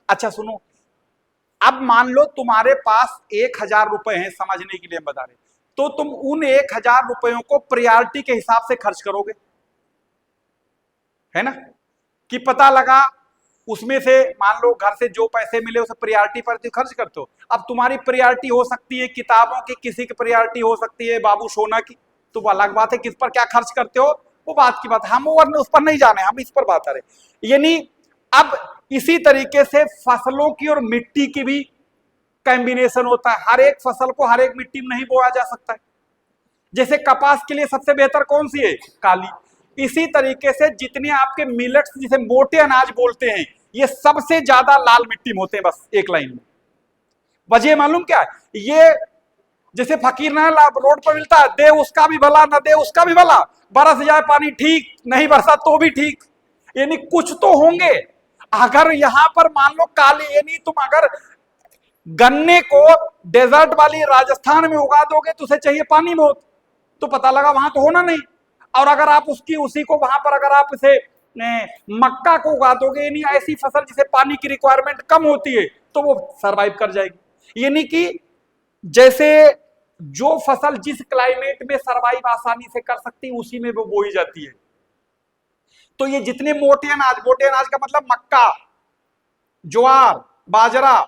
अच्छा सुनो, अब मान लो तुम्हारे पास 1,000 रुपए हैं, समझने के लिए हम बता रहे, तो तुम उन 1,000 रुपयों को प्रायोरिटी के हिसाब से खर्च करोगे, है ना? कि पता लगा उसमें से मान लो घर से जो पैसे मिले उसे प्रायोरिटी पर तो खर्च करते हो। अब तुम्हारी प्रायोरिटी हो सकती है किताबों की, किसी की प्रायोरिटी हो सकती है बाबू सोना की, तो वो अलग बात है, किस पर क्या खर्च करते हो वो बात की बात है, हम उस पर नहीं जाने, हम इस पर बात करें। यानी अब इसी तरीके से फसलों की और मिट्टी की भी कॉम्बिनेशन होता है, हर एक फसल को हर एक मिट्टी में नहीं बोया जा सकता है। जैसे कपास के लिए सबसे बेहतर कौन सी है? काली। इसी तरीके से जितने आपके मिलेट्स जिसे मोटे अनाज बोलते हैं, ये सबसे ज्यादा लाल मिट्टी में होते हैं, बस एक लाइन में। वजह मालूम क्या है? ये जैसे फकीर ना रोड पर मिलता है, दे उसका भी भला न दे उसका भी भला, बरस जाए पानी ठीक, नहीं बरसा तो भी ठीक, यानी कुछ तो होंगे। अगर यहां पर मान लो काले, यानी तुम अगर गन्ने को डेजर्ट वाली राजस्थान में उगा दोगे तो उसे चाहिए पानी बहुत, तो पता लगा वहां तो होना नहीं। और अगर आप उसकी उसी को वहां पर अगर आप इसे मक्का को उगा दोगे, यानी ऐसी फसल जिसे पानी की रिक्वायरमेंट कम होती है, तो वो सरवाइव कर जाएगी। यानी कि जैसे जो फसल जिस क्लाइमेट में सरवाइव आसानी से कर सकती है उसी में वो बोई जाती है। तो ये जितने मोटे अनाज का मतलब मक्का, ज्वार, बाजरा,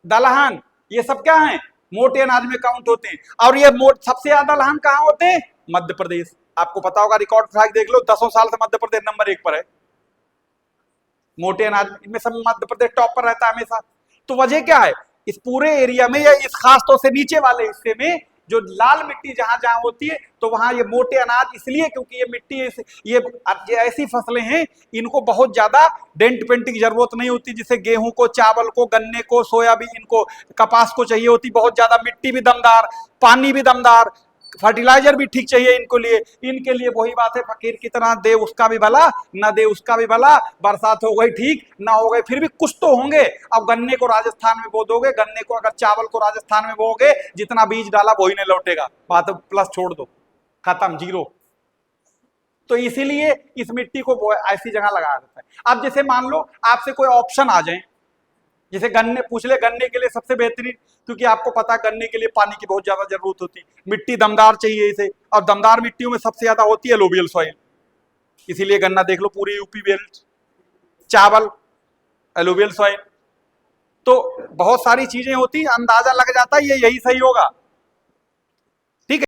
दलहन, ये सब क्या है? मोटे अनाज में काउंट होते हैं। और ये सबसे ज्यादा दलहन कहां होते हैं? मध्य प्रदेश। आपको पता होगा, रिकॉर्ड उठा के देख लो, 10 साल से मध्य प्रदेश नंबर 1 पर है मोटे अनाज में, सब मध्य प्रदेश टॉप पर रहता है हमेशा। तो वजह क्या है? इस पूरे एरिया में या इस खास तौर से नीचे वाले हिस्से में जो लाल मिट्टी जहां जहां होती है, तो वहां ये मोटे अनाज इसलिए क्योंकि ये मिट्टी ये ऐसी फसलें हैं, इनको बहुत ज्यादा डेंट पेंट की जरूरत नहीं होती, जिसे गेहूं को, चावल को, गन्ने को, सोयाबीन को, कपास को चाहिए होती बहुत ज्यादा मिट्टी भी दमदार, पानी भी दमदार, फर्टिलाइजर भी ठीक चाहिए इनके लिए वही बात है, फकीर की तरह दे उसका भी भला न दे उसका भी भला, बरसात हो गई ठीक, ना हो गई फिर भी कुछ तो होंगे। अब गन्ने को राजस्थान में बो दोगे, गन्ने को अगर चावल को राजस्थान में बोगे, जितना बीज डाला वही नहीं लौटेगा, बात प्लस छोड़ दो, खत्म, जीरो। तो इसीलिए इस मिट्टी को ऐसी जगह लगाया जाता है। अब जैसे मान लो आपसे कोई ऑप्शन आ जाए, जैसे गन्ने पूछ ले, गन्ने के लिए सबसे बेहतरीन, क्योंकि आपको पता है गन्ने के लिए पानी की बहुत ज्यादा जरूरत होती है, मिट्टी दमदार चाहिए इसे, और दमदार मिट्टियों में सबसे ज्यादा होती है एलुवियल सॉइल, इसीलिए गन्ना देख लो पूरी यूपी बेल्ट, चावल एलुवियल सॉइल, तो बहुत सारी चीजें होती, अंदाजा लग जाता है ये यही सही होगा।